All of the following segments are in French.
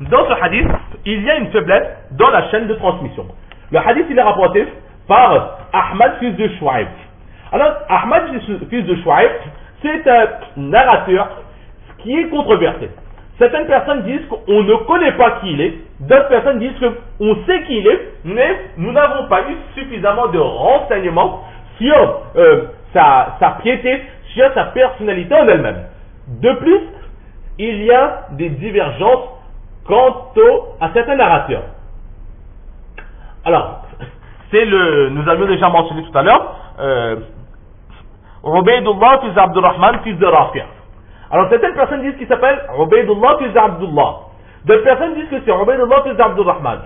dans ce hadith, il y a une faiblesse dans la chaîne de transmission. Le hadith, il est rapporté par Ahmad, fils de Shuaib. Alors, Ahmad, fils de Shuaib, c'est un narrateur qui est controversé. Certaines personnes disent qu'on ne connaît pas qui il est, d'autres personnes disent qu'on sait qui il est, mais nous n'avons pas eu suffisamment de renseignements sur sa piété, sur sa personnalité en elle-même. De plus, il y a des divergences quant à certains narrateurs. Alors, nous avions déjà mentionné tout à l'heure, Ubaydullah fils Abdurrahman fils de Rafi'. Alors certaines personnes disent qu'il s'appelle Ubaydullah fils Abdullah. D'autres personnes disent que c'est Ubaydullah fils Abdurrahman.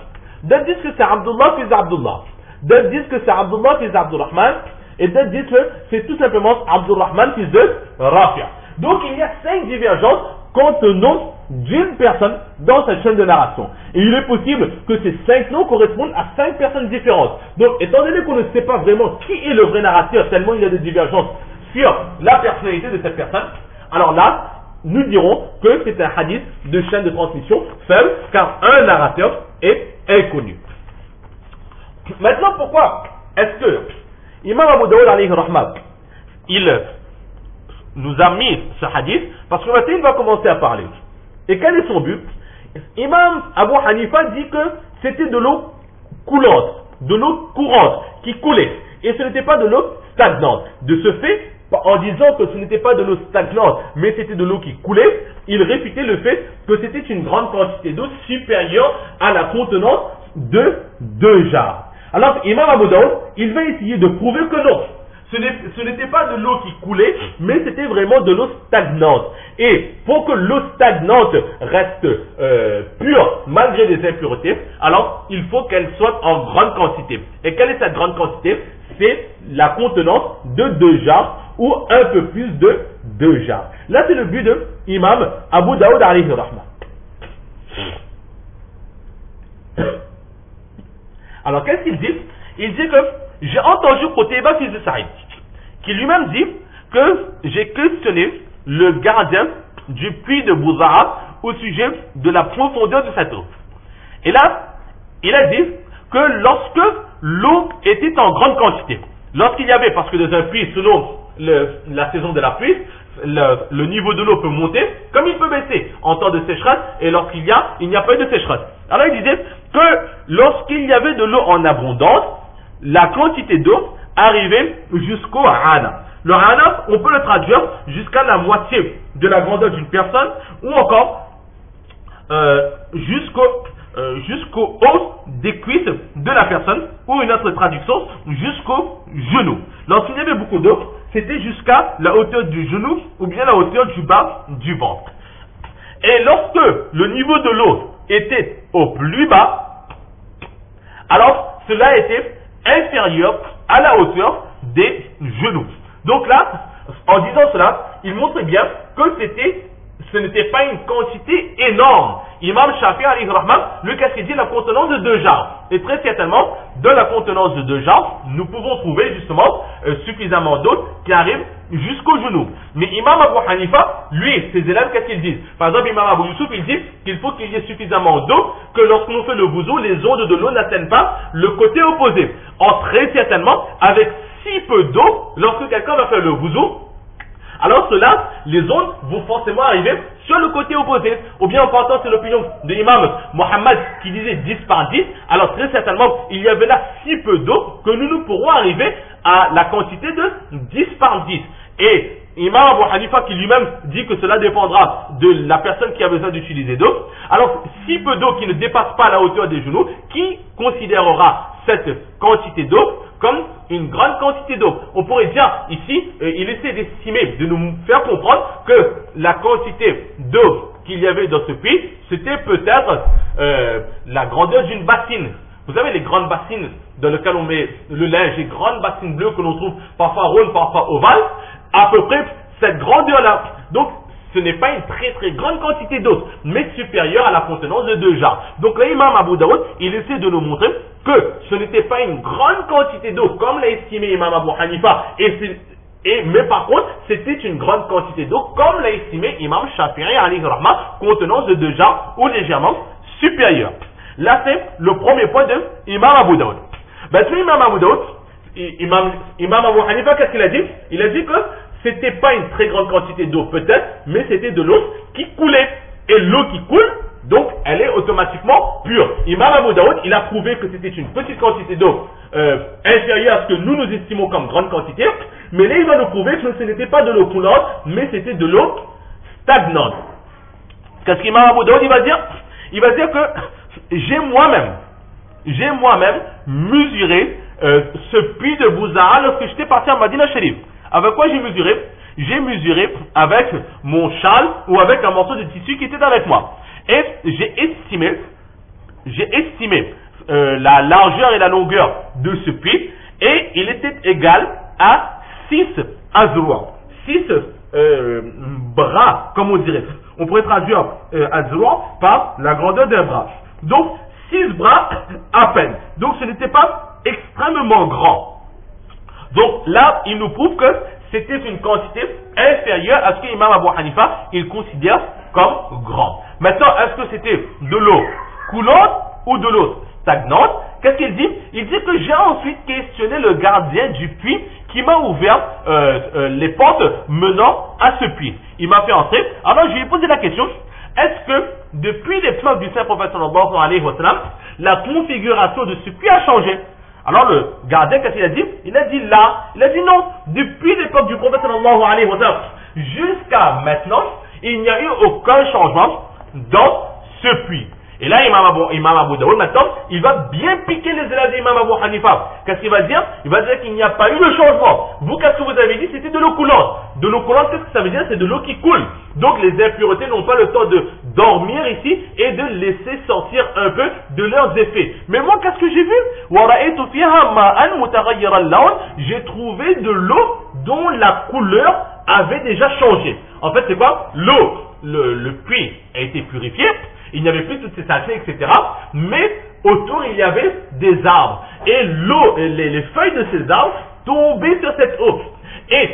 D'autres disent que c'est Abdullah fils Abdullah. D'autres disent que c'est Abdullah fils Abdurrahman. Et d'autres disent que c'est tout simplement Abdurrahman fils de Rafi'. Donc il y a 5 divergences quant au nom d'une personne dans cette chaîne de narration. Et il est possible que ces 5 noms correspondent à 5 personnes différentes. Donc étant donné qu'on ne sait pas vraiment qui est le vrai narrateur, tellement il y a des divergences sur la personnalité de cette personne, alors là, nous dirons que c'est un hadith de chaîne de transmission faible, car un narrateur est inconnu. Maintenant, pourquoi est-ce que Imam Abu Daoud alayhi rahmat, il nous a mis ce hadith? Parce que maintenant il va commencer à parler. Et quel est son but? Imam Abu Hanifa dit que c'était de l'eau coulante, de l'eau courante, qui coulait. Et ce n'était pas de l'eau stagnante. De ce fait, en disant que ce n'était pas de l'eau stagnante, mais c'était de l'eau qui coulait, il réfutait le fait que c'était une grande quantité d'eau supérieure à la contenance de 2 jarres. Alors, Imam Abu Daoud, il va essayer de prouver que non, ce n'était pas de l'eau qui coulait, mais c'était vraiment de l'eau stagnante. Et pour que l'eau stagnante reste pure, malgré les impuretés, alors il faut qu'elle soit en grande quantité. Et quelle est cette grande quantité? C'est la contenance de 2 jarres, ou un peu plus de 2 jarres. Là, c'est le but de Imam Abu Daoud alayhi rahma. Alors, qu'est-ce qu'il dit? Il dit que j'ai entendu Qutayba fils de Saïd, qui lui-même dit que j'ai questionné le gardien du puits de Bouza'a au sujet de la profondeur de cette eau. Et là, il a dit que lorsque l'eau était en grande quantité, lorsqu'il y avait, parce que dans un puits, selon la saison de la pluie, le niveau de l'eau peut monter comme il peut baisser en temps de sécheresse, et lorsqu'il n'y a pas de sécheresse. Alors il disait que lorsqu'il y avait de l'eau en abondance, la quantité d'eau arrivait jusqu'au Hana. Le Hana, on peut le traduire jusqu'à la moitié de la grandeur d'une personne, ou encore jusqu'au haut des cuisses de la personne, ou une autre traduction, jusqu'au genou. Lorsqu'il y avait beaucoup d'eau, c'était jusqu'à la hauteur du genou, ou bien la hauteur du bas du ventre. Et lorsque le niveau de l'eau était au plus bas, alors cela était inférieur à la hauteur des genoux. Donc là, en disant cela, il montre bien que ce n'était pas une quantité énorme. Imam Shafi'i alayhi rahman, lui, qu'est-ce qu'il dit? La contenance de 2 jarres. Et très certainement, dans la contenance de 2 jarres, nous pouvons trouver justement suffisamment d'eau qui arrive jusqu'au genou. Mais Imam Abu Hanifa, lui, ses élèves, qu'est-ce qu'ils disent? Par exemple, Imam Abu Yusuf, il dit qu'il faut qu'il y ait suffisamment d'eau, que lorsqu'on fait le wuzu, les ondes de l'eau n'atteignent pas le côté opposé. Or, très certainement, avec si peu d'eau, lorsque quelqu'un va faire le wuzu, alors cela, les ondes vont forcément arriver sur le côté opposé. Ou bien en partant sur l'opinion de l'imam Mohammed qui disait 10 par 10, alors très certainement, il y avait là si peu d'eau que nous pourrons arriver à la quantité de 10 par 10. Et Imam Abu Hanifa qui lui-même dit que cela dépendra de la personne qui a besoin d'utiliser d'eau. Alors, si peu d'eau qui ne dépasse pas la hauteur des genoux, qui considérera cette quantité d'eau comme une grande quantité d'eau? On pourrait dire ici, il essaie d'estimer, de nous faire comprendre que la quantité d'eau qu'il y avait dans ce puits, c'était peut-être la grandeur d'une bassine. Vous savez les grandes bassines dans lesquelles on met le linge, les grandes bassines bleues que l'on trouve parfois rondes, parfois ovales, à peu près cette grandeur-là. Donc, ce n'est pas une très très grande quantité d'eau, mais supérieure à la contenance de 2 jarres. Donc là, Imam Abu Daoud, il essaie de nous montrer que ce n'était pas une grande quantité d'eau, comme l'a estimé Imam Abu Hanifa, mais par contre, c'était une grande quantité d'eau, comme l'a estimé Imam Shafi'i alayhi rahma, contenance de 2 jarres, ou légèrement supérieur. Là, c'est le premier point de Imam Abu Daoud. Maintenant, Imam Abu Daoud, Imam Abu Hanifa, qu'est-ce qu'il a dit? Il a dit que c'était pas une très grande quantité d'eau, peut-être, mais c'était de l'eau qui coulait. Et l'eau qui coule, donc, elle est automatiquement pure. Imam Abu Daoud, il a prouvé que c'était une petite quantité d'eau inférieure à ce que nous estimons comme grande quantité, mais là, il va nous prouver que ce n'était pas de l'eau coulante, mais c'était de l'eau stagnante. Qu'est-ce qu'Imam Abu Daoud, il va dire? Il va dire que j'ai moi-même mesuré ce puits de Bouzara lorsque j'étais parti à Madina Sharif. Avec quoi j'ai mesuré? J'ai mesuré avec mon châle ou avec un morceau de tissu qui était avec moi. Et j'ai estimé la largeur et la longueur de ce puits, et il était égal à 6 azroua. 6 bras, comme on dirait. On pourrait traduire azroua par la grandeur d'un bras. Donc, 6 bras à peine. Donc, ce n'était pas extrêmement grand. Donc, là, il nous prouve que c'était une quantité inférieure à ce que l'imam Abu Hanifa, il considère comme grand. Maintenant, est-ce que c'était de l'eau coulante ou de l'eau stagnante? Qu'est-ce qu'il dit? Il dit que j'ai ensuite questionné le gardien du puits qui m'a ouvert les portes menant à ce puits. Il m'a fait entrer. Alors, je lui ai posé la question, est-ce que depuis l'époque du Saint-Prophète sallallahu alayhi wa sallam, la configuration de ce puits a changé? Alors le gardien, qu'est-ce qu'il a dit? Il a dit là, il a dit non, depuis l'époque du prophète sallallahu alayhi wa sallam jusqu'à maintenant, il n'y a eu aucun changement dans ce puits. Et là, Imam Abu Daoud, maintenant, il va bien piquer les élèves d'Imam Abu Hanifa. Qu'est-ce qu'il va dire? Il va dire qu'il n'y a pas eu de changement. Vous, qu'est-ce que vous avez dit? C'était de l'eau coulante. De l'eau coulante, qu'est-ce que ça veut dire? C'est de l'eau qui coule. Donc les impuretés n'ont pas le temps de dormir ici et de laisser sortir un peu de leurs effets. Mais moi, qu'est-ce que j'ai vu? J'ai trouvé de l'eau dont la couleur avait déjà changé. En fait, c'est quoi? L'eau, le puits a été purifié. Il n'y avait plus toutes ces saletés, etc. Mais autour, il y avait des arbres. Et l'eau, les feuilles de ces arbres tombaient sur cette eau. Et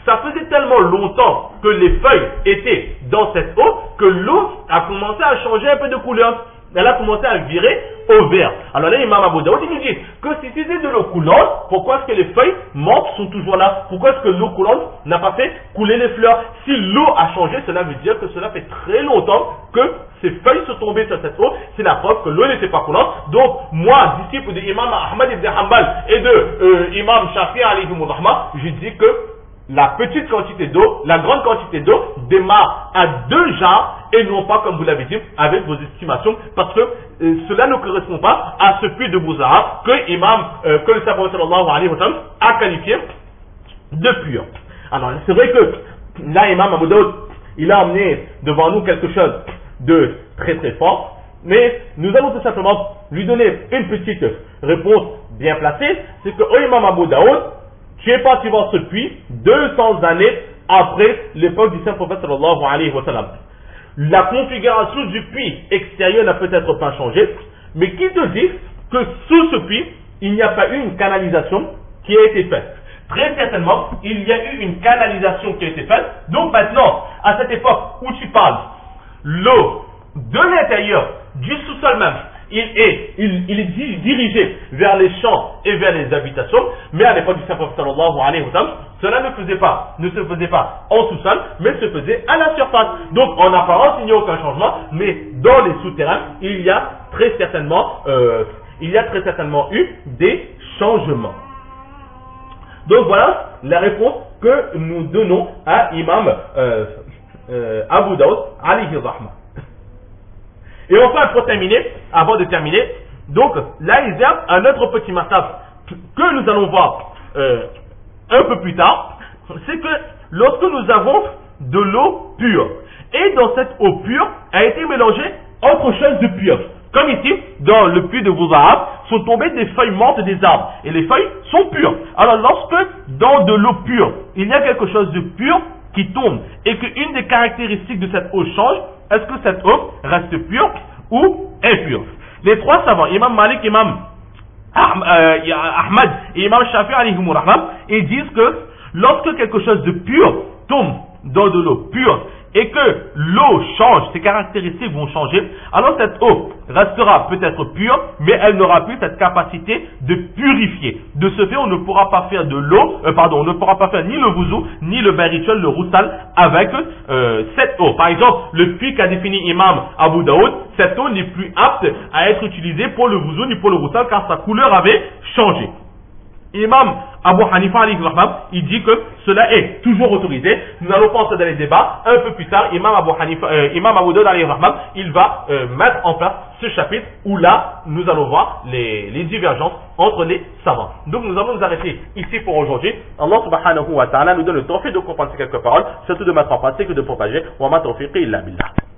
ça faisait tellement longtemps que les feuilles étaient dans cette eau que l'eau a commencé à changer un peu de couleur. Elle a commencé à virer au vert. Alors là, Imam Abu Daoud, il nous dit que si c'était de l'eau coulante, pourquoi est-ce que les feuilles mortes sont toujours là? Pourquoi est-ce que l'eau coulante n'a pas fait couler les fleurs? Si l'eau a changé, cela veut dire que cela fait très longtemps que ces feuilles sont tombées sur cette eau. C'est la preuve que l'eau n'était pas coulante. Donc, moi, disciple de Imam Ahmad ibn Hanbal et de Imam Shafi'i alayhi rahma, je dis que la petite quantité d'eau, la grande quantité d'eau démarre à 2 jarres et non pas, comme vous l'avez dit, avec vos estimations, parce que cela ne correspond pas à ce puits de Bouzara que le Saint-Prophète sallallahu alayhi wa sallam a qualifié de pur. Alors, c'est vrai que là, Imam Abu Daoud, il a amené devant nous quelque chose de très très fort, mais nous allons tout simplement lui donner une petite réponse bien placée. C'est que, oh Imam Abu Daoud, tu es parti voir ce puits 200 années après l'époque du Saint-Prophète sallallahu alayhi wa sallam. La configuration du puits extérieur n'a peut-être pas changé, mais qui te dit que sous ce puits, il n'y a pas eu une canalisation qui a été faite? Très certainement, il y a eu une canalisation qui a été faite. Donc maintenant, à cette époque où tu parles, l'eau de l'intérieur, du sous-sol même, il est dirigé vers les champs et vers les habitations, mais à l'époque du Saint-Prophète sallallahu alayhi wa sallam, cela ne se faisait pas en sous-sol, mais se faisait à la surface. Donc en apparence, il n'y a aucun changement, mais dans les souterrains, il y a très certainement eu des changements. Donc voilà la réponse que nous donnons à Imam Abu Daoud alayhi rahma. Et enfin, avant de terminer, donc là il y a un autre petit massage que nous allons voir un peu plus tard, c'est que lorsque nous avons de l'eau pure, et dans cette eau pure a été mélangée autre chose de pur. Comme ici, dans le puits de Bouzara, sont tombées des feuilles mortes des arbres, et les feuilles sont pures. Alors lorsque dans de l'eau pure, il y a quelque chose de pur qui tombe, et qu'une des caractéristiques de cette eau change, est-ce que cette eau reste pure ou impure? Les trois savants, Imam Malik, Imam Ahmad et Imam Shafi'i alayhi rahma, ils disent que lorsque quelque chose de pur tombe dans de l'eau pure et que l'eau change, ses caractéristiques vont changer, alors cette eau restera peut-être pure, mais elle n'aura plus cette capacité de purifier. De ce fait, on ne pourra pas faire de l'eau, on ne pourra pas faire ni le wuzu, ni le bain rituel, le roussal, avec cette eau. Par exemple, le puits qu'a défini Imam Abu Daoud, cette eau n'est plus apte à être utilisée pour le wuzu ni pour le roussal, car sa couleur avait changé. Imam Abu Hanifa, il dit que cela est toujours autorisé. Nous allons penser dans les débats. Un peu plus tard, Imam Abu Daoud, il va mettre en place ce chapitre où là, nous allons voir les divergences entre les savants. Donc nous allons nous arrêter ici pour aujourd'hui. Allah subhanahu wa ta'ala nous donne le tawfiq de comprendre ces quelques paroles, surtout de mettre en pratique et de propager. Wa ma tawfiqi illa billah.